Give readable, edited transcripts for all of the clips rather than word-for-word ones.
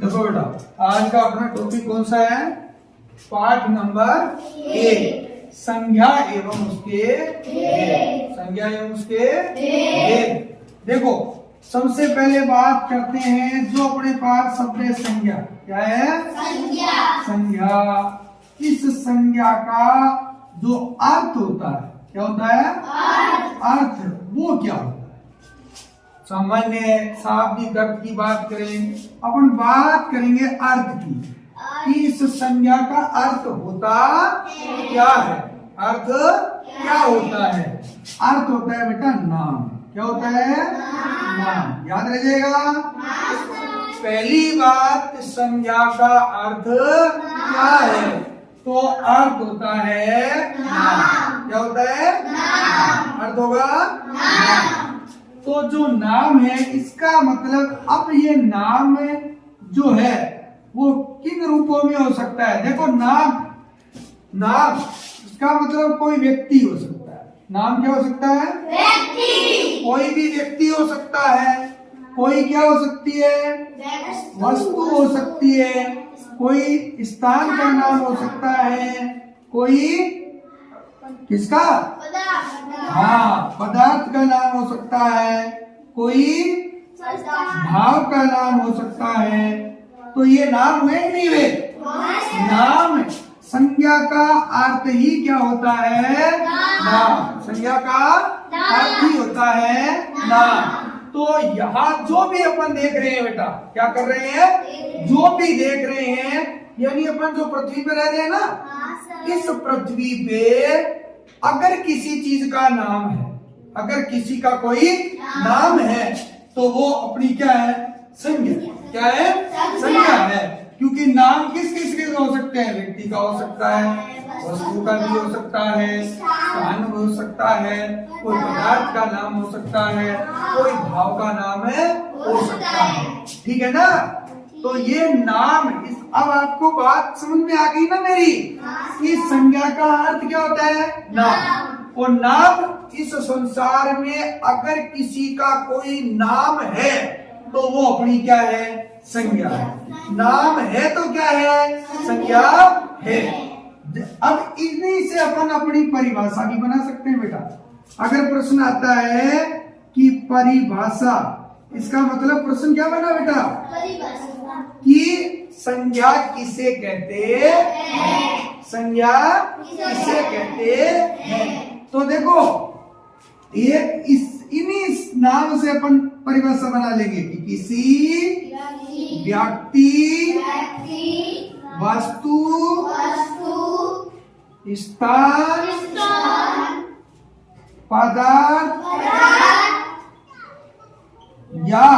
देखो बेटा, आज का अपना टॉपिक कौन सा है? पाठ नंबर 1, संज्ञा एवं उसके भेद। संज्ञा एवं उसके भेद। देखो, सबसे पहले बात करते हैं जो अपने पास शब्द है संज्ञा। क्या है? संज्ञा। संज्ञा। इस संज्ञा का जो अर्थ होता है, क्या होता है? अर्थ। वो क्या होता है? सामान्य शाब्दिक अर्थ की बात करें, अपन बात करेंगे अर्थ की कि इस संज्ञा का अर्थ होता क्या है? अर्थ क्या होता है? अर्थ होता है बेटा नाम। क्या होता है? नाम। याद रह जाएगा। पहली बात, संज्ञा का अर्थ क्या है? तो अर्थ होता है नाम। क्या होता है? अर्थ होगा नाम। तो जो नाम है, इसका मतलब अब ये नाम जो है वो किन रूपों में हो सकता है? देखो, नाम इसका मतलब कोई व्यक्ति हो सकता है। नाम क्या हो सकता है? व्यक्ति। कोई भी व्यक्ति हो सकता है। कोई क्या हो सकती है? वस्तु हो सकती है। कोई स्थान का नाम हो सकता है। कोई किसका? हाँ, पदार्थ का नाम हो सकता है। कोई भाव का नाम हो सकता है। तो ये नाम हुए नहीं हुए? नाम। संज्ञा का अर्थ ही क्या होता है? नाम। संज्ञा का अर्थ ही होता है नाम। तो यहाँ जो भी अपन देख रहे हैं बेटा, क्या कर रहे हैं? जो भी देख रहे हैं, यानी अपन जो पृथ्वी पे रह रहे हैं ना, इस पृथ्वी पे अगर किसी चीज का नाम है, अगर किसी का कोई नाम है, तो वो अपनी क्या है? संज्ञा। क्या है? संज्ञा है। क्योंकि नाम किस किस के हो सकते हैं? व्यक्ति का हो सकता है, वस्तु का भी हो सकता है, स्थान हो सकता है, कोई पदार्थ का नाम हो सकता है, कोई भाव का नाम है हो सकता है। ठीक है ना? तो ये नाम, अब आपको बात समझ में आ गई ना मेरी? कि संज्ञा का अर्थ क्या होता है? नाम। और नाम, इस संसार में अगर किसी का कोई नाम है तो वो अपनी क्या है? संज्ञा है। नाम है तो क्या है? संज्ञा है। अब इन्हीं से अपन अपनी परिभाषा भी बना सकते हैं बेटा। अगर प्रश्न आता है कि परिभाषा, इसका मतलब प्रश्न क्या बना बेटा? कि संज्ञा किसे कहते हैं? संज्ञा किसे कहते हैं? तो देखो, ये इन्हीं नाम से अपन परिभाषा बना लेंगे कि किसी व्यक्ति, वस्तु, स्थान, पदार्थ या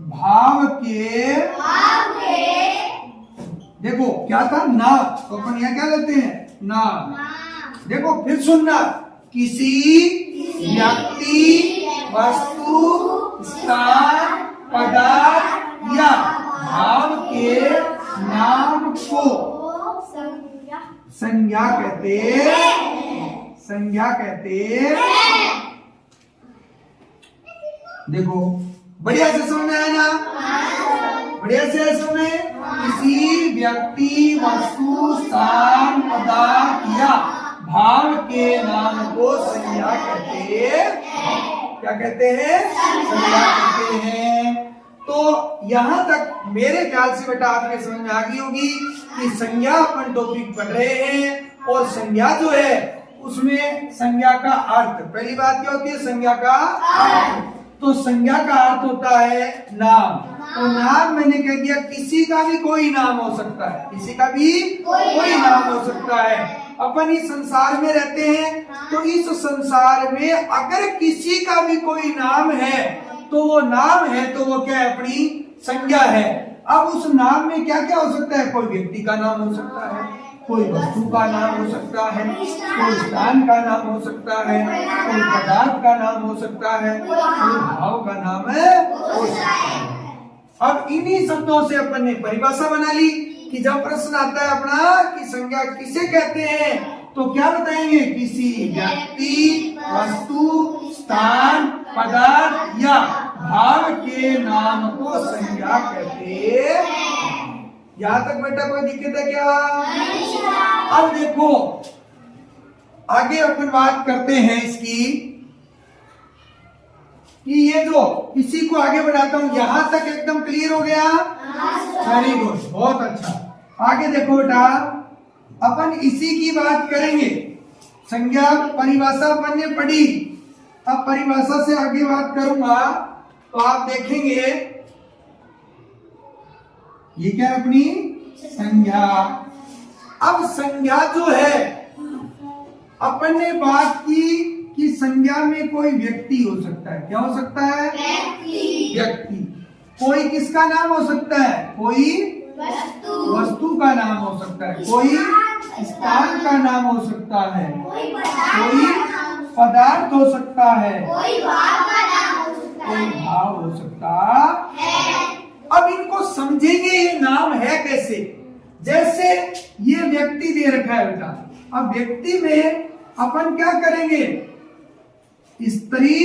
भाव के, देखो क्या था? नाम। तो अपन यहाँ क्या लेते हैं? नाम। देखो फिर सुनना, किसी व्यक्ति, वस्तु, स्थान, पदार्थ या भाव के नाम को संज्ञा कहते हैं। संज्ञा कहते हैं। देखो, बढ़िया से समझ में आया ना? बढ़िया से समझ। किसी व्यक्ति, वस्तु, स्थान, पदार्थ या भाव के नाम को संज्ञा कहते हैं। क्या कहते हैं? संज्ञा कहते हैं। तो यहाँ तक मेरे ख्याल से बेटा आपके समझ में आ गई होगी कि संज्ञा अपन टॉपिक पढ़ रहे हैं। और संज्ञा जो है उसमें संज्ञा का अर्थ, पहली बात क्या होती है? संज्ञा का अर्थ। तो संज्ञा का अर्थ होता है नाम। तो नाम मैंने कह दिया, किसी का भी कोई नाम हो सकता है। किसी का भी कोई नाम हो सकता है। अपन इस संसार में रहते हैं, तो इस संसार में अगर किसी का भी कोई नाम है तो वो नाम है, तो वो क्या है? अपनी संज्ञा है। अब उस नाम में क्या क्या हो सकता है? कोई व्यक्ति का नाम हो सकता है, कोई वस्तु का नाम हो सकता है, कोई स्थान का नाम हो सकता है, कोई पदार्थ का नाम हो सकता है, कोई भाव का नाम हो सकता है। अब इन्हीं शब्दों से अपन ने परिभाषा बना ली कि जब प्रश्न आता है अपना कि संज्ञा किसे कहते हैं, तो क्या बताएंगे? किसी व्यक्ति, वस्तु, स्थान, पदार्थ या भाव के नाम को संज्ञा कहते यहाँ तक बेटा कोई दिक्कत है क्या? अब देखो आगे अपन बात करते हैं इसकी कि ये जो इसी को आगे बढ़ाता हूं, यहां तक एकदम क्लियर हो गया? वेरी गुड, बहुत अच्छा। आगे देखो बेटा, अपन इसी की बात करेंगे। संज्ञा परिभाषा अपन ने पढ़ी, अब परिभाषा से आगे बात करूंगा तो आप देखेंगे ये क्या अपनी संज्ञा। अब संज्ञा जो है अपन ने बात की कि संज्ञा में कोई व्यक्ति हो सकता है। क्या हो सकता है? व्यक्ति। कोई किसका नाम हो सकता है? कोई वस्तु का नाम हो सकता है, कोई स्थान का नाम हो सकता है, कोई पदार्थ हो सकता है, कोई भाव हो सकता है। अब इनको समझेंगे ये नाम है कैसे। जैसे ये व्यक्ति दे रखा है बेटा, अब व्यक्ति में अपन क्या करेंगे? स्त्री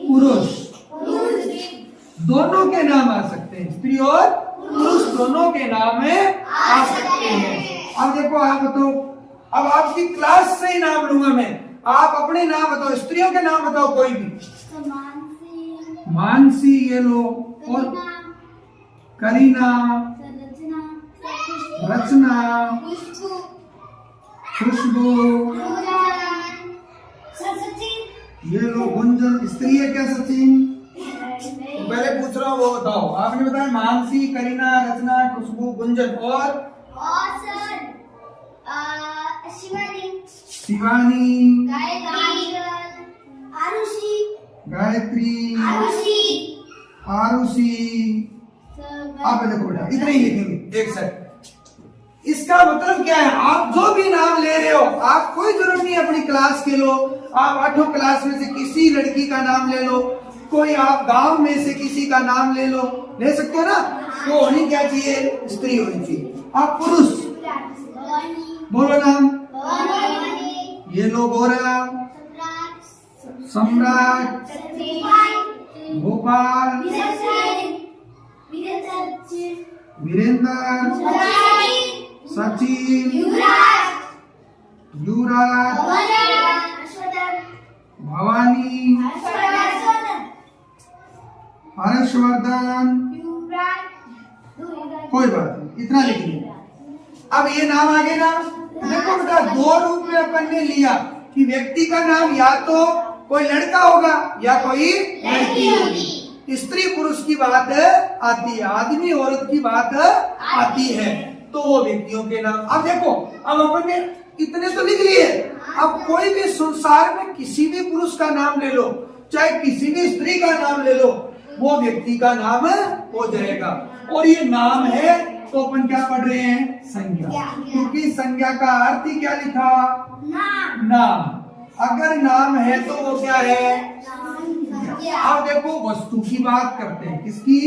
पुरुष दोनों के नाम आ सकते हैं, स्त्री और पुरुष दोनों के नाम में आ सकते हैं। अब देखो आप बताओ, अब आपकी क्लास से ही नाम लूंगा मैं, आप अपने नाम बताओ, स्त्रियों के नाम बताओ कोई भी। मानसी, ये लो, और करीना, रचना, खुशबू, ये लो गुंजन। स्त्री है क्या सचिन? तो पहले पूछ रहा हूँ वो बताओ। आपने बताया मानसी, करीना, रचना, खुशबू, गुंजन और सर शिवानी, गायत्री, आरुषि। आप देखो बेटा इतना ही लिखेंगे एक सेट। इसका मतलब क्या है? आप जो भी नाम ले रहे हो, आप कोई जरूरत नहीं अपनी क्लास के लो, आप 8वीं क्लास में से किसी लड़की का नाम ले लो, कोई आप गांव में से किसी का नाम ले लो, ले सकते हो ना। तो होनी क्या चाहिए? स्त्री होनी चाहिए। आप पुरुष बोलो नाम। ये लो गोरा, सम्राट, गोपाल, वीरेंद्र, सचिन, युवराज, भवानी, हर्षवर्धन। कोई बात नहीं, इतना लिखिए। अब ये नाम आगे ना, देखो बेटा दो रूप में अपन ने लिया कि व्यक्ति का नाम या तो कोई लड़का होगा या कोई लड़की होगी। स्त्री पुरुष की बात आती है, आदमी औरत की बात आती है, तो वो व्यक्तियों के नाम। अब देखो, अब अपन ने इतने तो लिख लिए। अब कोई भी संसार में किसी भी पुरुष का नाम ले लो, चाहे किसी भी स्त्री का नाम ले लो, वो व्यक्ति का नाम हो जाएगा। और ये नाम है तो अपन क्या पढ़ रहे हैं? संज्ञा। क्योंकि संज्ञा का अर्थ ही क्या लिखा? नाम। अगर नाम है तो वो क्या है? अब देखो वस्तु की बात करते हैं। किसकी?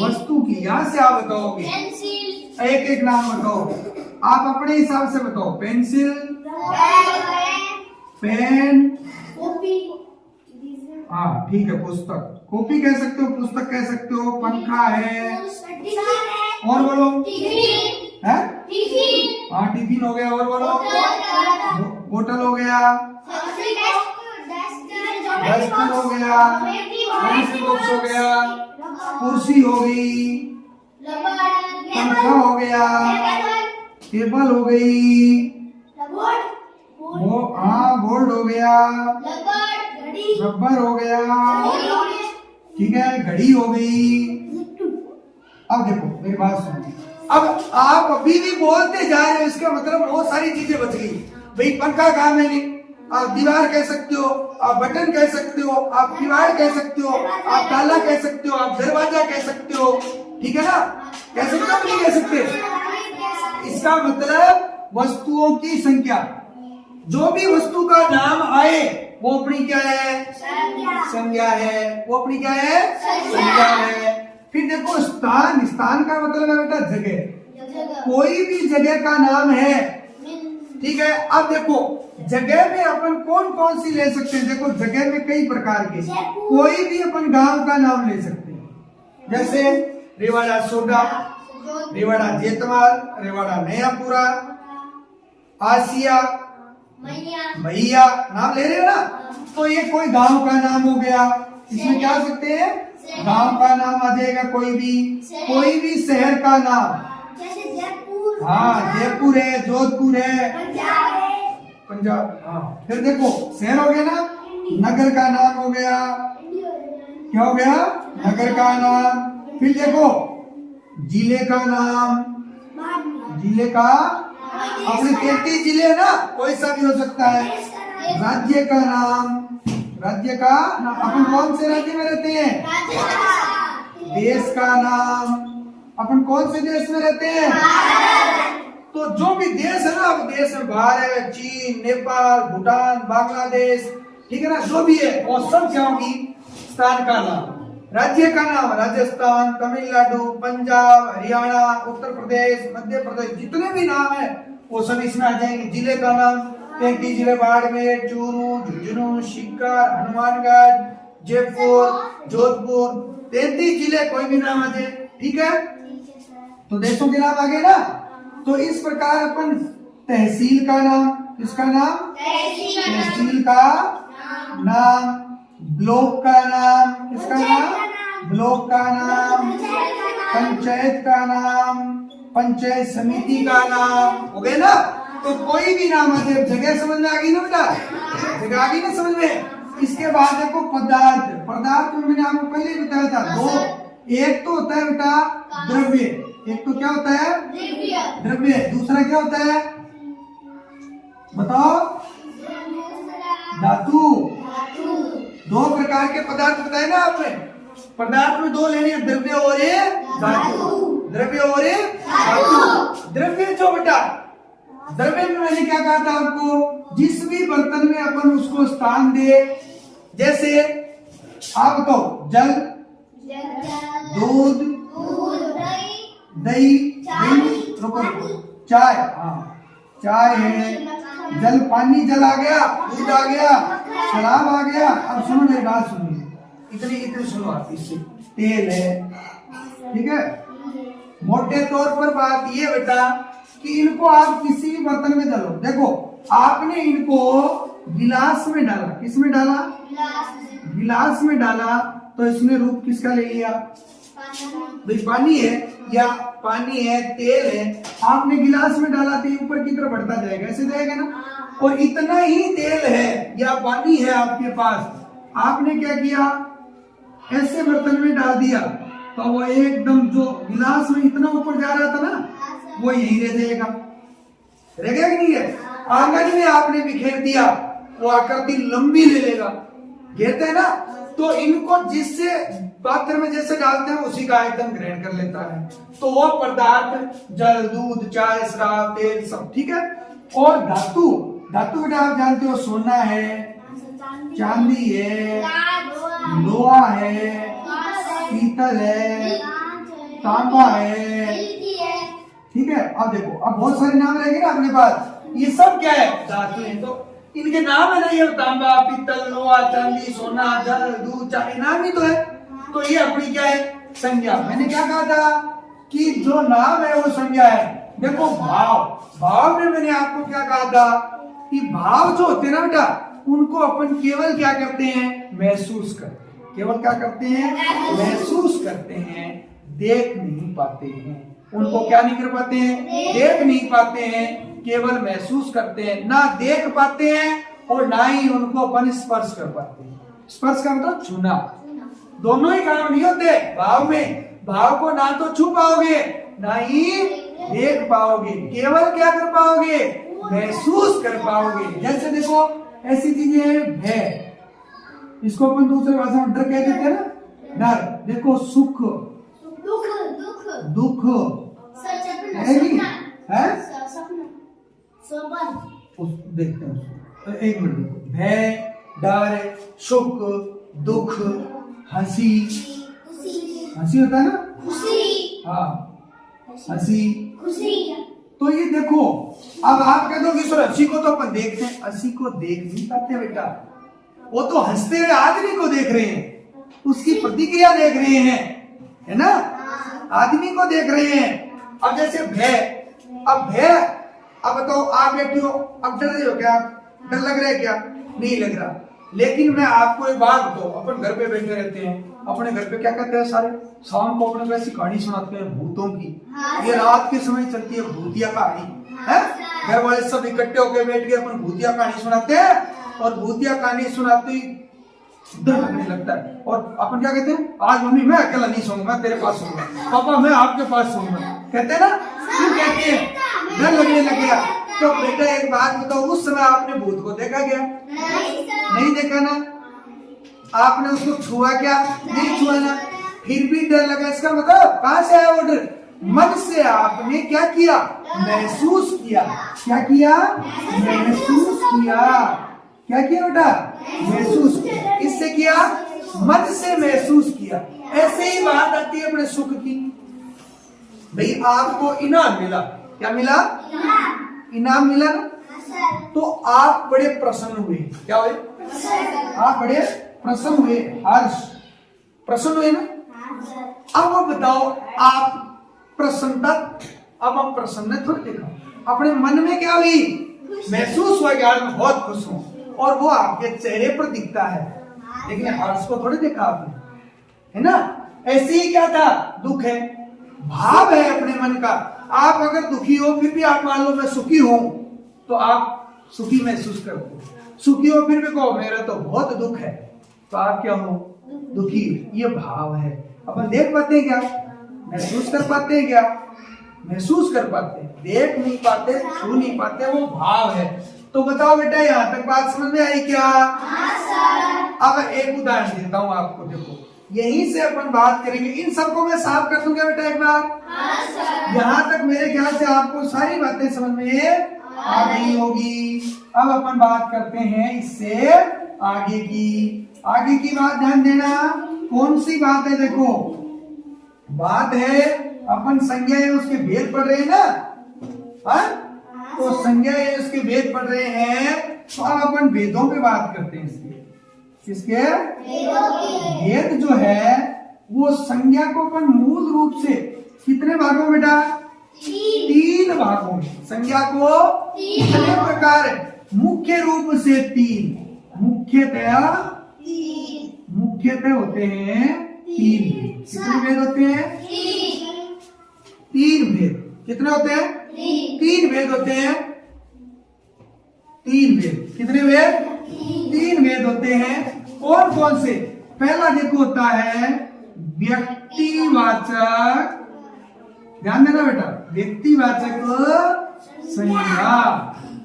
वस्तु की। यहाँ से आप बताओगे, एक एक नाम बताओ, आप अपने हिसाब से बताओ। पेंसिल, पेन, हाँ ठीक है, पुस्तक, कॉपी कह सकते हो, पुस्तक कह सकते हो, पंखा है, और बोलो है, हाँ टिफिन हो गया, और बोलो बोतल हो गया, डस्टबिन हो गया, लंच बॉक्स हो गया, कुर्सी हो गई, पंखा हो गया, टेबल हो गई, वो हाँ बोर्ड हो गया, रबर हो गया, ठीक है, घड़ी हो गई। अब देखो मेरी बात सुनो, अब आप अभी भी बोलते जा रहे हो, इसका मतलब बहुत सारी चीजें बच गई। भाई पंखा कहा मैंने, आप दीवार कह सकते हो, आप बटन कह सकते हो, आप किवाड़ कह सकते हो, आप ताला कह सकते हो, आप दरवाजा कह सकते हो, ठीक है ना? कह सकते हो नहीं कह सकते? इसका मतलब वस्तुओं की संख्या, जो भी वस्तु का नाम आए वो अपनी क्या है? संज्ञा है। वो अपनी क्या है? संज्ञा है। फिर देखो स्थान, स्थान का मतलब है बेटा जगह। कोई भी जगह का नाम है, ठीक है। अब देखो जगह में अपन कौन कौन सी ले सकते हैं? देखो जगह में कई प्रकार के, कोई भी अपन गांव का नाम ले सकते हैं, जैसे रेवाड़ा सोडा, रेवाड़ा जेतमाल, रेवाड़ा नयापुरा, आसिया, मैया, नाम ले रहे हो ना। तो ये कोई गांव का नाम हो गया, इसमें क्या हो सकते हैं, गांव का नाम आ जाएगा, कोई भी शहर का नाम। हाँ, जयपुर है, जोधपुर है, पंजाब। हाँ, फिर देखो शहर हो गया ना, नगर का नाम हो गया, क्या हो गया, नगर का नाम। फिर देखो जिले का नाम, जिले का अपने 33 जिले ना, कोई सा भी हो सकता है। राज्य का नाम, राज्य का नाम, अपन कौन से राज्य में रहते हैं, देश का नाम, अपन कौन से देश में रहते हैं, तो जो भी देश है ना, वो देश में भारत, चीन, नेपाल, भूटान, बांग्लादेश, ठीक है ना, जो भी है वो सब क्या होगी, स्थान का नाम। राज्य का नाम राजस्थान, तमिलनाडु, पंजाब, हरियाणा, उत्तर प्रदेश, मध्य प्रदेश, जितने भी नाम है वो सब इसमें आ जाएंगे। जिले का नाम 33 जिले, बाड़मेर, चूरू, झुंझुनू, सीकर, हनुमानगढ़, जयपुर, जोधपुर, 33 जिले, कोई भी नाम आ जाए, ठीक है। तो देशों के नाम आ गए ना। तो इस प्रकार अपन तहसील का नाम, किसका नाम, तहसील का नाम, ब्लॉक का नाम, किसका नाम, ब्लॉक का नाम, पंचायत का नाम, पंचायत समिति का नाम, हो गए ना। तो कोई भी नाम आ जाए, जगह समझ में आ गई ना बेटा, जगह आ गई ना समझ में। इसके बाद देखो पदार्थ, पदार्थ में मैंने आपको पहले ही बताया था दो, एक तो होता है बेटा द्रव्य, एक तो क्या होता है द्रव्य, दूसरा क्या होता है बताओ, धातु। दो प्रकार के पदार्थ बताए ना आपने, पदार्थ में दो लेने, द्रव्य और धातु, द्रव्य और धातु। द्रव्य जो बेटा, द्रव्य में मैंने क्या कहा था आपको, जिस भी बर्तन में अपन उसको स्थान दे, जैसे आप बताओ जल, दूध, दही, चाय, हाँ चाय है, जल, पानी, जल आ गया, दूध आ गया, शराब आ गया। अब सुनो मेरी बात सुनिए, इतनी सुनो आप, इससे तेल है, ठीक है। मोटे तौर पर बात ये बेटा कि इनको आप किसी भी बर्तन में डालो, देखो आपने इनको गिलास में डाला, किस में डाला, गिलास में डाला, तो इसने रूप किसका ले लिया, भाई पानी है, या पानी है, तेल है, आपने गिलास में डाला तो ऊपर की तरफ बढ़ता जाएगा, ऐसे जाएगा ना। और इतना ही तेल है या पानी है आपके पास, आपने क्या किया, ऐसे बर्तन में डाल दिया, तो वो एकदम जो गिलास में इतना ऊपर जा रहा था ना, वो यही रह जाएगा, रहेगा कि नहीं है। आंगन में आपने बिखेर दिया, वो आकृति लंबी ले लेगा, घेरते हैं ना। तो इनको जिससे पात्र में जैसे डालते हैं उसी का आयतन ग्रहण कर लेता है। तो वो पदार्थ जल, दूध, चाय, शराब, तेल, सब ठीक है। और धातु, धातु बेटा आप जानते हो, सोना है, चांदी है, लोहा है, पीतल है, तांबा है, ठीक है। अब देखो, अब बहुत सारे नाम रहेंगे ना अपने पास, ये सब क्या है, धातु है। तो इनके नाम है ना, ये तांबा, पीतल, लोहा, चांदी, सोना, जल, दूध, चाय, नाम ही तो है। तो ये अपनी क्या है, संज्ञा। मैंने क्या कहा था कि जो नाम है वो संज्ञा है। देखो भाव, भाव में मैंने आपको क्या कहा था कि भाव जो होते हैं ना बेटा, उनको अपन केवल क्या करते हैं, महसूस करते हैं। केवल क्या करते हैं, महसूस करते हैं, देख नहीं पाते हैं। उनको क्या नहीं कर पाते हैं, देख नहीं पाते हैं, केवल महसूस करते हैं। ना देख पाते हैं और ना ही उनको अपन स्पर्श कर पाते हैं। स्पर्श का मतलब छूना, दोनों ही काम नहीं होते भाव में। भाव को ना तो छू पाओगे ना ही देख पाओगे, केवल क्या कर पाओगे, महसूस कर पाओगे। जैसे देखो ऐसी चीजें हैं, भय, इसको अपन दूसरे भाषा में डर कह देते हैं ना, डर। देखो सुख, दुख है नहीं है, देखते हैं, एक मिनट देखो, भय, डर, सुख, दुख, हंसी, हंसी होता है ना, हाँ हंसी, तो ये देखो। अब आप कह दो कि सर हंसी को तो अपन देखते हैं, हंसी को देख नहीं पाते बेटा, वो तो हंसते हुए आदमी को देख रहे हैं, उसकी प्रतिक्रिया देख रहे हैं, है ना, आदमी को देख रहे हैं। अब जैसे भय, अब भय, अब बताओ आप बैठी हो, अब डर रहे हो क्या? डर लग रहा है क्या? नहीं लग रहा। लेकिन मैं आपको एक बात बताऊं, अपन घर पे बैठे रहते हैं, अपने घर पे क्या कहते हैं सारे, शाम को अपने वैसी कहानी सुनाते हैं भूतों की। ये रात के समय चलती है भूतिया कहानी है, घर वाले सब इकट्ठे होकर बैठ के अपन भूतिया कहानी सुनाते हैं, और भूतिया कहानी सुनाते ही डर लगने लगता है। और अपन क्या कहते हैं, आज मम्मी मैं अकेला नहीं सोऊंगा, मैं तेरे पास सोऊंगा, पापा मैं आपके पास सोऊंगा, कहते हैं ना, क्यों कहते हैं? डर लगने लग गया। तो बेटा एक बात बताओ, उस समय आपने भूत को देखा क्या? नहीं देखा ना। आपने उसको छुआ क्या? नहीं छुआ ना। फिर भी डर लगा, इसका मतलब कहां से आया वो डर? मन से आपने क्या किया? महसूस किया। क्या किया? महसूस किया। क्या किया बेटा? महसूस किया। इससे किया? मन से महसूस किया। ऐसे ही बात आती है अपने सुख की। भाई आपको इनाम मिला, क्या मिला? इनाम मिला ना, तो आप बड़े प्रसन्न हुए। क्या हुए? आप बड़े प्रसन्न हुए, हर्ष, प्रसन्न हुए ना। अब बताओ आप प्रसन्नता, अब हम प्रसन्न थोड़ी देखा, अपने मन में क्या हुई? महसूस हुआ कि आज मैं बहुत खुश हूं, और वो आपके चेहरे पर दिखता है, लेकिन हर्ष को थोड़ी देखा आपने, है ना। ऐसे ही क्या था? दुख है, भाव है अपने मन का। आप अगर दुखी हो, फिर भी आप मान लो मैं सुखी हूं, तो आप सुखी महसूस करते हो। सुखी हो फिर भी कहो मेरा तो बहुत दुख है, तो आप क्या हो? दुखी। ये भाव है। अपन देख पाते हैं क्या? महसूस कर पाते हैं क्या? महसूस कर पाते हैं, देख नहीं पाते, छू नहीं पाते, वो भाव है। तो बताओ बेटा, यहाँ तक बात समझ में आई क्या? अब एक उदाहरण देता हूँ आपको, देखो यहीं से अपन बात करेंगे। इन सबको मैं साफ कर दूंगा बेटा एक बार। यहाँ तक मेरे ख्याल से आपको सारी बातें समझ में आ गई होगी। अब अपन बात करते हैं इससे आगे की। आगे की बात ध्यान देना। कौन सी बात है? देखो बात है अपन संज्ञा है उसके भेद पढ़ रहे हैं ना, हाँ? तो संज्ञा है उसके भेद पढ़ रहे हैं, तो अब अपन भेदों पे बात करते हैं। इसके किसके भेद जो है, वो संज्ञा को अपन मूल रूप से कितने भागों में बेटा? 3 भागों में। संज्ञा को कितने प्रकार? मुख्य रूप से 3। मुख्यतः होते हैं 3 भेद। कितने भेद होते हैं? 3 भेद। कितने होते हैं? 3 भेद होते हैं। 3 भेद। कितने भेद? 3 भेद होते हैं। कौन कौन से? पहला देखो होता है व्यक्तिवाचक, ध्यान देना बेटा, व्यक्तिवाचक संज्ञा,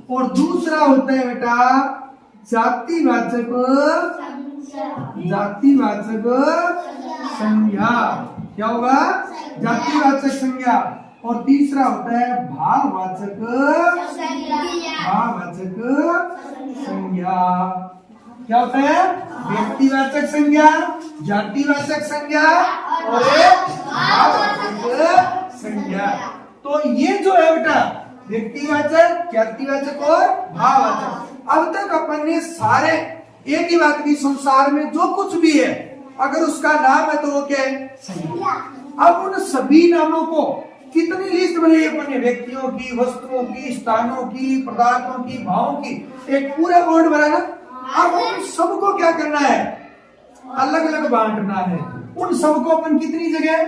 और दूसरा होता है बेटा जातिवाचक संज्ञा। क्या होगा? जातिवाचक संज्ञा। और तीसरा होता है भाववाचक संज्ञा। क्या होता है? व्यक्तिवाचक संज्ञा, जातिवाचक संज्ञा और भाववाचक संज्ञा। तो ये जो है बेटा व्यक्तिवाचक, जातिवाचक और भाववाचक। अब तक अपन ने सारे एक ही बात की, संसार में जो कुछ भी है अगर उसका नाम है तो वो क्या है? संज्ञा। अब उन सभी नामों को कितनी लिस्ट बनाई अपन ने? व्यक्तियों की, वस्तुओं की, स्थानों की, पदार्थों की, भावों की, एक पूरा बोर्ड बना ना। अब उन सबको क्या करना है? अलग अलग बांटना है। उन सबको अपन कितनी जगह?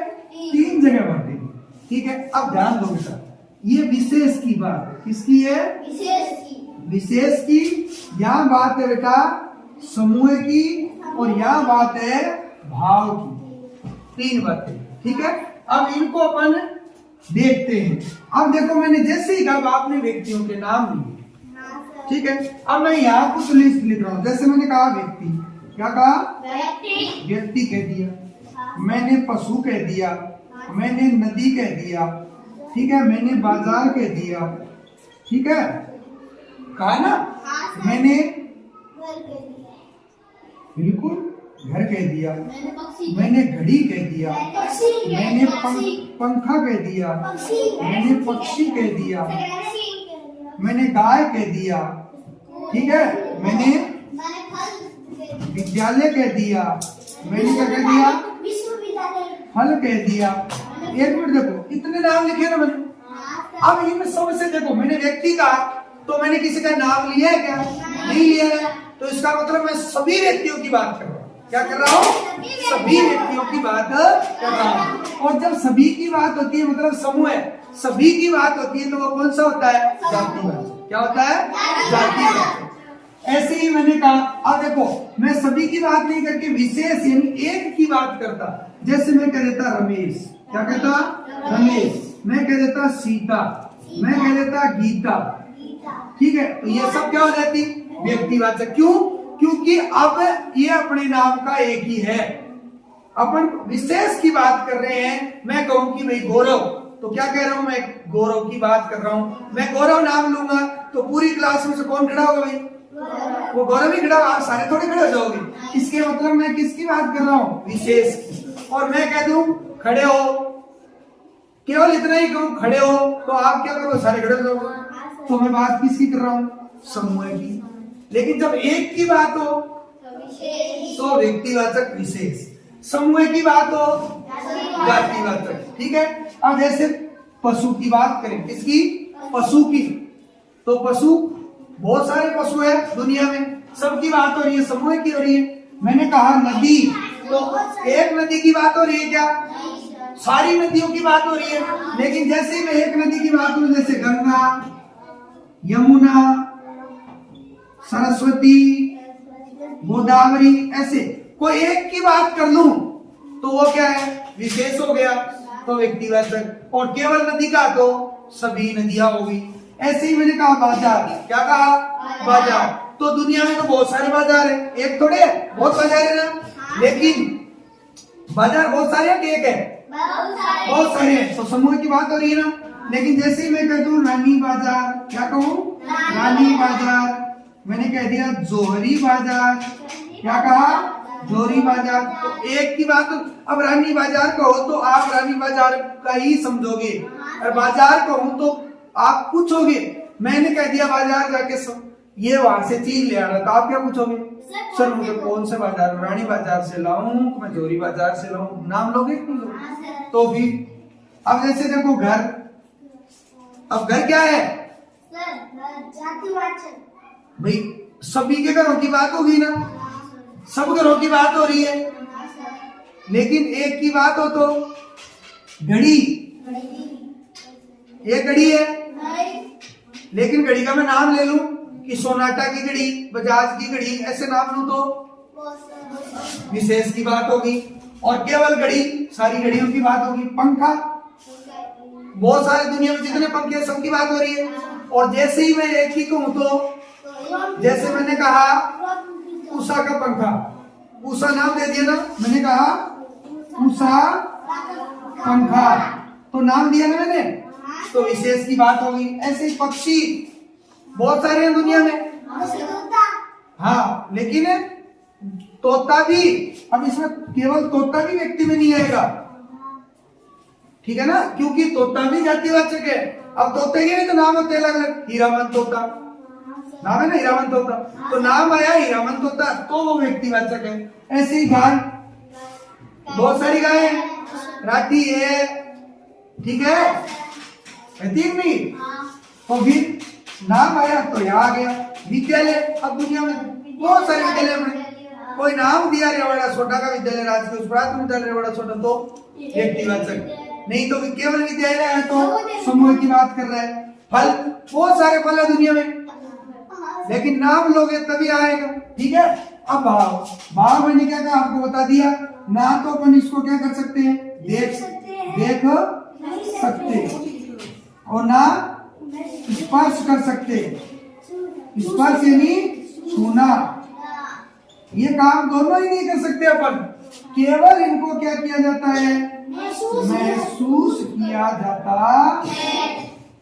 3 जगह बांटेंगे। ठीक है, अब ध्यान दो बेटा, ये विशेष की बात है। किसकी है? विशेष की। यहाँ बात है बेटा समूह की, और यहाँ बात है भाव की। 3 बातें। ठीक है, अब इनको अपन देखते हैं। अब देखो मैंने जैसे ही कहा आपने व्यक्तियों के नाम लिए, ठीक है। अब मैं यहाँ कुछ लिस्ट लिख रहा हूँ। जैसे मैंने कहा व्यक्ति, क्या कहा? व्यक्ति कह दिया, मैंने पशु कह दिया, मैंने नदी कह दिया, ठीक है, मैंने बाजार कह दिया, ठीक है, कहा ना। मैंने बिल्कुल घर कह दिया, मैंने घड़ी कह दिया, मैंने पंखा कह दिया, मैंने पक्षी कह दिया, मैंने गाय कह दिया, ठीक है, मैंने विद्यालय कह दिया, मैंने क्या कह दिया? फल कह दिया। एक मिनट देखो, इतने नाम लिखे ना मैंने, अब इन सब से देखो, मैंने व्यक्ति का तो मैंने किसी का नाम लिया है क्या? नहीं लिया है। तो इसका मतलब मैं सभी व्यक्तियों की बात कर रहा हूँ। क्या कर रहा हूँ? सभी व्यक्तियों की बात कर रहा हूँ। और जब सभी की बात होती है मतलब समूह है, सभी की बात होती है तो वो कौन सा होता है? जातिवाचक। क्या होता है? जातिवाचक। ऐसे ही मैंने कहा, अब देखो मैं सभी की बात नहीं करके विशेष यानी एक की बात करता। जैसे मैं कह देता रमेश, क्या कहता? रमेश। मैं कह देता सीता, मैं कह देता गीता। ठीक है, तो ये सब क्या हो जाती? व्यक्तिवाचक। क्यों? क्योंकि अब ये अपने नाम का एक ही है, अपन विशेष की बात कर रहे हैं। मैं कहूं कि भाई गौरव, तो क्या कह रहा हूं? मैं गौरव की बात कर रहा हूं। मैं गौरव नाम लूंगा तो पूरी क्लास में से कौन खड़ा होगा भाई? वो गौरव ही खड़ा होगा, आप सारे थोड़े खड़े हो जाओगे। इसके मतलब मैं किसकी बात कर रहा हूं? विशेष की। और मैं कह दूं खड़े हो, केवल इतना ही कहूं खड़े हो, तो आप क्या करोगे? सारे खड़े हो जाओगे। तो मैं बात किसकी कर रहा हूं? समूह की। लेकिन जब एक की बात हो तो व्यक्तिवाचक विशेष, समूह की बात हो जातिवाचक। ठीक है। अब जैसे पशु की बात करें, किसकी? पशु की। तो पशु, बहुत सारे पशु है दुनिया में, सबकी बात हो रही है, समूह की हो रही है। मैंने कहा नदी, तो एक नदी की बात हो रही है क्या? सारी नदियों की बात हो रही है। लेकिन जैसे मैं एक नदी की बात करूं, जैसे गंगा, यमुना, सरस्वती, गोदावरी, ऐसे कोई एक की बात कर लूं तो वो क्या है? विशेष हो गया, तो व्यक्तिवाचक। और केवल नदी का तो सभी नदियां होगी। ऐसे ही मैंने कहा बाजार, क्या कहा? बाजार। तो दुनिया में तो बहुत सारे बाजार है, एक थोड़े है, बहुत बाजार है ना। लेकिन बाजार बहुत सारे हैं कि एक है? बहुत सारे हैं। तो समूह की बात हो रही है ना। लेकिन जैसे ही मैं कह दूं रानी बाजार, क्या कहूं? रानी बाजार। मैंने कह दिया जोहरी बाजार, क्या कहा? जोहरी बाजार। तो एक की बात, अब रानी बाजार कहो तो आप रानी बाजार का ही समझोगे, और बाजार कहूं तो आप पूछोगे। मैंने कह दिया बाजार जाके ये वहां से चीज ले आना, तो आप क्या पूछोगे? सर मुझे कौन से बाजार? रानी बाजार से लाऊं, मैं जोहरी बाजार से लाऊं? नाम लोगे कि नहीं लोगे? तो भी अब जैसे देखो घर, अब घर क्या है भाई? सभी के घरों की बात होगी ना, सब घरों की बात हो रही है। लेकिन एक की बात हो तो घड़ी, एक घड़ी है, लेकिन घड़ी का मैं नाम ले लूं कि सोनाटा की घड़ी, बजाज की घड़ी, ऐसे नाम लूं तो विशेष की बात होगी। और केवल घड़ी, सारी घड़ियों की बात होगी। पंखा, बहुत सारे दुनिया में जितने पंखे हैं सबकी बात हो रही है। और जैसे ही मैं एक ही कहूं तो, जैसे मैंने कहा उषा का पंखा, उषा नाम दे दिया ना, मैंने कहा उषा पंखा, तो नाम दिया ना मैंने, तो विशेष की बात होगी। ऐसे ही पक्षी बहुत सारे हैं दुनिया में, हाँ, लेकिन तोता भी, अब इसमें केवल तोता भी व्यक्ति में नहीं आएगा, ठीक है ना, क्योंकि तोता भी जातिवाचक है। अब तोते के भी तो नाम होते हैं अलग अलग, हीरामन तोता नाम है ना, हीरामन तोता, तो नाम आया हीरामन तोता, तो वो व्यक्तिवाचक है। ऐसे ही गाय, बहुत सारी गाय है, राठी है, ठीक है, नहीं, तो फिर नाम आया तो यहाँ आ गया। विद्यालय, अब दुनिया में बहुत सारे विद्यालय में कोई नाम दिया रेवाड़ा छोटा का विद्यालय, राजकीय प्राथमिक विद्यालय रेवाड़ा छोटा, तो व्यक्तिवाचक। नहीं तो केवल विद्यालय है तो समूह की बात कर रहा है। फल, बहुत सारे फल है दुनिया में, लेकिन नाम लोगे तभी आएगा, ठीक है। अब भाव, भाव मैंने क्या कहा आपको बता दिया ना, तो अपन इसको क्या कर सकते हैं? देख सकते, और ना स्पर्श कर सकते। स्पर्श यानी छूना, ये काम दोनों ही नहीं कर सकते अपन, केवल इनको क्या किया जाता है? महसूस किया जाता है।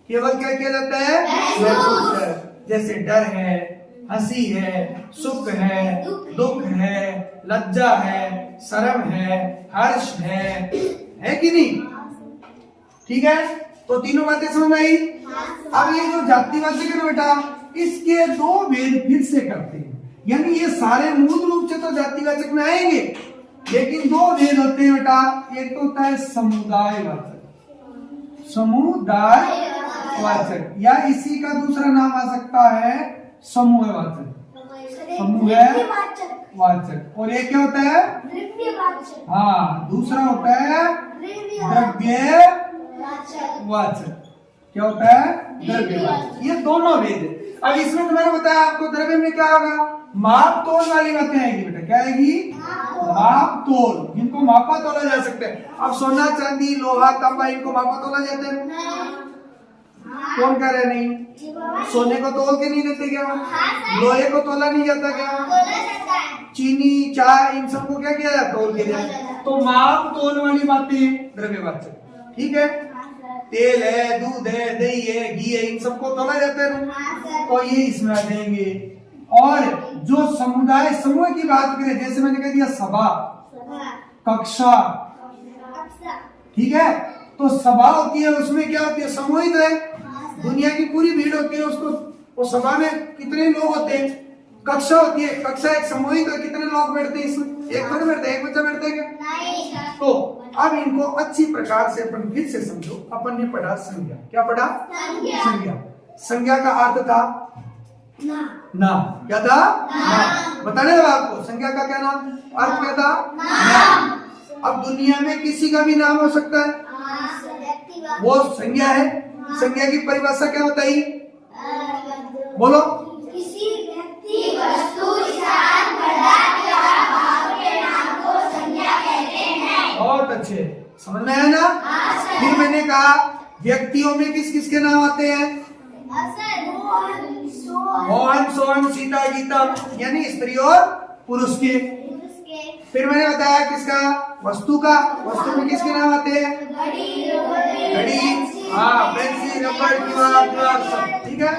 केवल क्या किया जाता है? महसूस है। जैसे डर है, हंसी है, सुख है, दुख है, लज्जा है, शर्म है, हर्ष है कि नहीं? ठीक है, तो तीनों बातें समझ आई। अब ये जो जातिवाचक है ना बेटा, इसके दो भेद फिर से करते हैं, यानी ये सारे मूल रूप से तो जातिवाचक में आएंगे, लेकिन दो भेद होते हैं बेटा। एक तो होता है समुदायवाचक, समुदाय वाचक, या इसी का दूसरा नाम आ सकता है समूहवाचक। समूहवाचक। और ये क्या होता है? हाँ, दूसरा होता है द्रव्यवाचक। क्या होता है? द्रव्यवाचक। ये दोनों भेद है। अब इसमें तो मैंने बताया आपको द्रव्य में क्या होगा, माप तोल वाली बातें आएगी बेटा। क्या आएगी? माप तोल, जिनको मापा तोला जा सकता है। अब सोना चांदी लोहा तांबा इनको मापा तोला जाता है? कौन कह रहे नहीं? सोने को तोल के नहीं लेते क्या? लोहे को तोला नहीं जाता क्या? चीनी चाय इन सबको क्या किया जाता? तोल के जाता। तो माप तोल वाली बातें द्रव्यवाचक। ठीक है? तेल है, दूध है, दही है, घी है, इन सबको तोला जाता है ना, तो ये इसमें आ जाएंगे। और जो समुदाय समूह की बात करें, जैसे मैंने कह दिया सभा, कक्षा, ठीक है, तो सभा होती है, उसमें क्या होती है? समूहित है, दुनिया की पूरी भीड़ होती है, उसको वो सभा में कितने लोग होते हैं? कक्षा होती है, कक्षा एक समूहित है, कितने लोग बैठते हैं इसमें? एक तो बैठते हैं, एक बच्चा बैठता है क्या? तो अब इनको अच्छी प्रकार से अपन फिर से समझो। अपन ने पढ़ा संज्ञा। क्या पढ़ा? संज्ञा। संज्ञा का अर्थ था नाम। क्या था? नाम। बताने दो आपको संज्ञा का क्या नाम अर्थ क्या था? नाम। अब दुनिया में किसी का भी नाम हो सकता है, वो संज्ञा है। संज्ञा की परिभाषा क्या बताई? बोलो। किसी व्यक्ति, वस्तु, स्थान, पदार्थ या भाव के नाम को संज्ञा कहते हैं। बहुत अच्छे, समझ में आया ना? फिर मैंने कहा व्यक्तियों में किस किस के नाम आते हैं? मोहन, सोहन, सीता, गीता, यानी स्त्री और पुरुष के। फिर मैंने बताया किसका? वस्तु का। वस्तु में किसके नाम आते हैं? घड़ी, हाँ, पेंसिल, रबड़, दीवार, सब। ठीक है।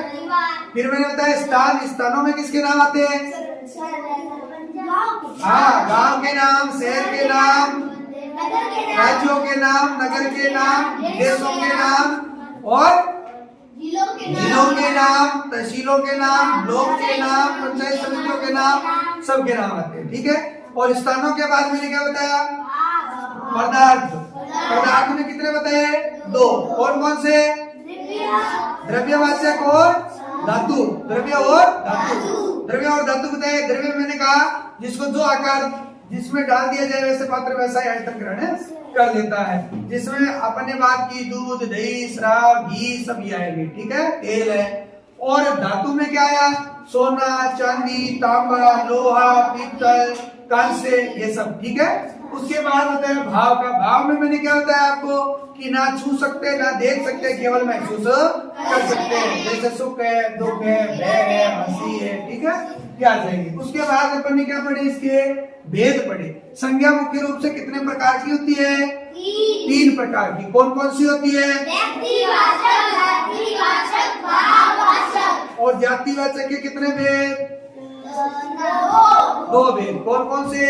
फिर मैंने बताया स्थान। स्थानों में किसके नाम आते हैं? हाँ, गांव के नाम, शहर के नाम, राज्यों के नाम, नगर के नाम, देशों के नाम और जिलों के नाम, तहसीलों के नाम, ब्लॉक के नाम, पंचायत समितियों के नाम, सबके नाम आते हैं। ठीक है। और स्थानों के बाद मैंने क्या बताया? पदार्थ। पदार्थ में कितने बताए? दो। कौन कौन से? द्रव्यवाचक और धातु। द्रव्य और धातु। द्रव्य और धातु बताए। द्रव्य मैंने कहा जिसको जो आकार जिसमें डाल दिया जाए वैसे पात्र वैसा ही आइटम ग्रहण कर लेता है। जिसमें अपन ने बात की दूध, दही, शराब, घी सब ये आएंगे। ठीक है। तेल है। और धातु में क्या आया? सोना, चांदी, तांबा, लोहा, पीतल, कांस्य, ये सब। ठीक है। उसके बाद होता है भाव का। भाव में मैंने क्या बताया आपको कि ना छू सकते, ना देख सकते, केवल महसूस कर सकते हैं। जैसे सुख है, दुख है, भय है, हंसी है। ठीक है। क्या जाएंगे। उसके बाद अपन ने क्या पढ़े? इसके भेद पढ़े। संज्ञा मुख्य रूप से कितने प्रकार की होती है? 3 प्रकार की। कौन कौन सी होती है? व्यक्तिवाचक, जातिवाचक, भाववाचक। और जातिवाचक के कितने भेद? 2 भेद। कौन कौन से?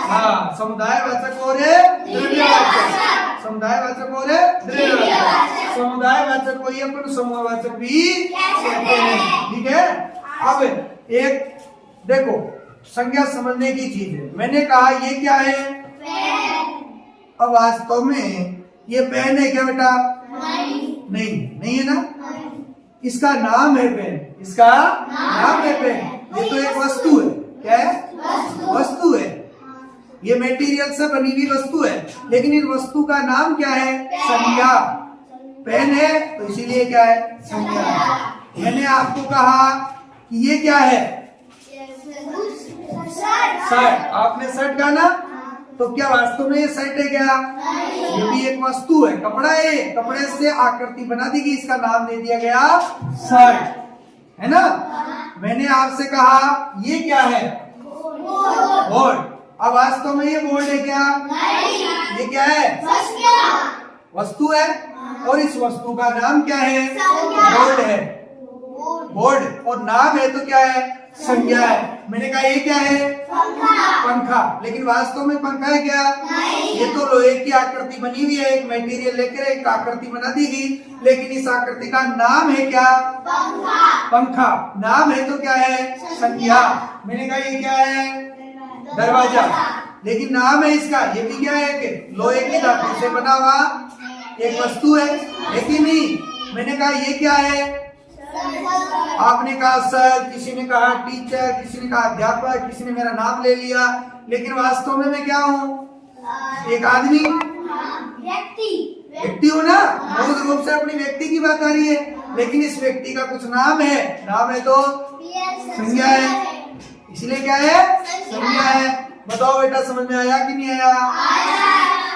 हाँ, समुदायवाचक और द्रव्यवाचक। समुदायवाचक और द्रव्यवाचक। समुदायवाचक को ही अपन समूहवाचक भी कहते हैं। ठीक है। अब एक देखो, संज्ञा समझने की चीज है। मैंने कहा ये क्या है? अब वास्तव में ये पेन है क्या बेटा? नहीं है ना। इसका नाम है पेन। इसका नाम है पेन। ये तो एक वस्तु है। क्या है? वस्तु है। ये मटेरियल से बनी हुई वस्तु है, लेकिन इन वस्तु का नाम क्या है? संज्ञा। पेन है तो इसीलिए क्या है? संज्ञा। मैंने आपको कहा कि ये क्या है? शर्ट। आपने शर्ट कहा ना, तो क्या वास्तव में ये शर्ट है क्या? ये भी एक वस्तु है, कपड़ा है। कपड़े से आकृति बना दी गई, इसका नाम दे दिया गया शर्ट, है ना। मैंने आपसे कहा ये क्या है? बोर्ड। अब वास्तव में ये बोर्ड है क्या? ये क्या है? वस्तु है। और इस वस्तु का नाम क्या है? बोर्ड है। बोर्ड। और नाम है तो क्या है? संज्ञा है। मैंने कहा ये क्या है? पंखा। लेकिन वास्तव में पंखा है क्या? ये तो लोहे की आकृति बनी हुई है। एक मटेरियल लेकर एक आकृति बना दी गई, लेकिन इस आकृति का नाम है क्या? पंखा। नाम है तो क्या है? संज्ञा। मैंने कहा ये क्या है? दरवाजा। लेकिन नाम है इसका, ये भी क्या है कि लोहे की धातु से बना हुआ एक वस्तु है कि नहीं? मैंने कहा ये क्या है? आपने कहा सर, किसी ने कहा टीचर, किसी ने कहा अध्यापक, किसी ने मेरा नाम ले लिया, लेकिन वास्तव में मैं क्या हूँ? एक आदमी, व्यक्ति हूँ ना। मूल रूप से अपनी व्यक्ति की बात आ रही है, लेकिन इस व्यक्ति का कुछ नाम है। नाम है तो संज्ञा है, इसलिए क्या है? संज्ञा है। बताओ बेटा, समझ में आया कि नहीं आया?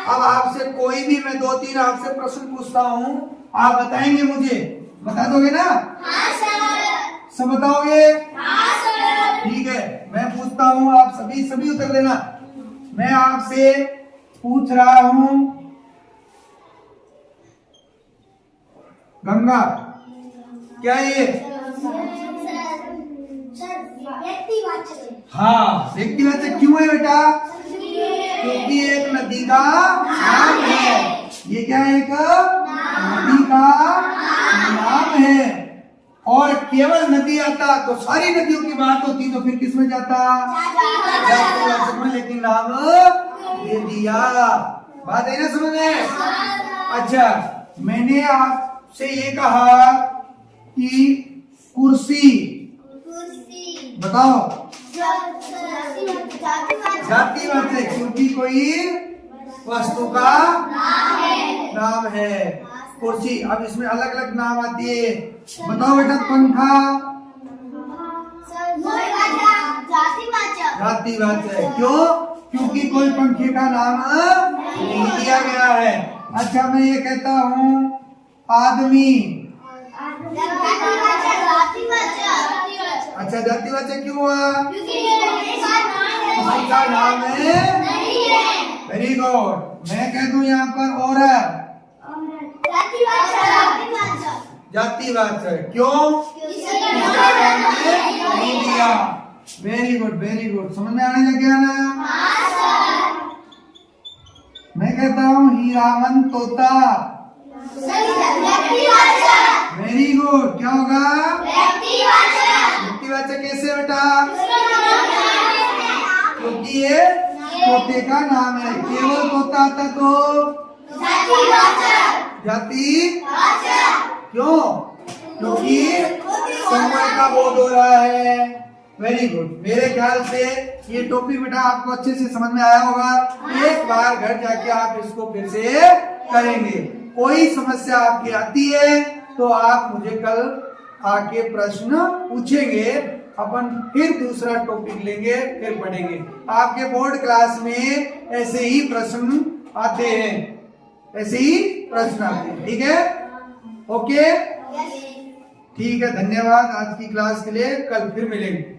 अब आपसे कोई भी मैं 2-3 आपसे प्रश्न पूछता हूँ, आप बताएंगे मुझे, बता दोगे ना? सब बताओगे? ठीक है, मैं पूछता हूँ, आप सभी उत्तर देना। मैं आपसे पूछ रहा हूँ, गंगा क्या ये? हाँ, व्यक्तिवाचक क्यों है बेटा? क्योंकि एक नदी का नाम है। ये क्या है? एक नदी का नाम है। और केवल नदी आता तो सारी नदियों की बात होती, तो फिर किस में जाता? जातिवाचक में। लेकिन नाम दे दिया। बात है ना समझ में? अच्छा, मैंने आपसे ये कहा कि कुर्सी, बताओ जातिवाचक, क्योंकि कोई वस्तु का नाम है कुर्सी। अब इसमें अलग अलग नाम आती है, बताओ बेटा। पंखा जातिवाचक, क्यों? क्योंकि कोई पंखे का नाम नहीं दिया गया है। अच्छा, मैं ये कहता हूँ आदमी, अच्छा जातिवाचक क्यों हुआ? किसी का नाम है? Very good. मैं कह दूं यहाँ पर औरत, जातिवाचक, क्यों? किसका नाम नहीं दिया। वेरी गुड, वेरी गुड, समझ में आने लग गया ना? मैं कहता हूँ हीरामन तोता, वेरी गुड, क्या होगा? व्यक्तिवाचक कैसे बेटा? क्योंकि ये तोते का नाम है। केवल तोता आता तो जाति, क्यों? क्योंकि समय का बोध हो रहा है। Very good. मेरे ख्याल से ये टॉपिक बेटा आपको अच्छे से समझ में आया होगा। एक बार घर जाके आप इसको फिर से करेंगे। कोई समस्या आपकी आती है तो आप मुझे कल आके प्रश्न पूछेंगे, अपन फिर दूसरा टॉपिक लेंगे, फिर पढ़ेंगे। आपके बोर्ड क्लास में ऐसे ही प्रश्न आते हैं, ऐसे ही प्रश्न आते हैं। ठीक है? ओके, ठीक है, धन्यवाद आज की क्लास के लिए। कल फिर मिलेंगे।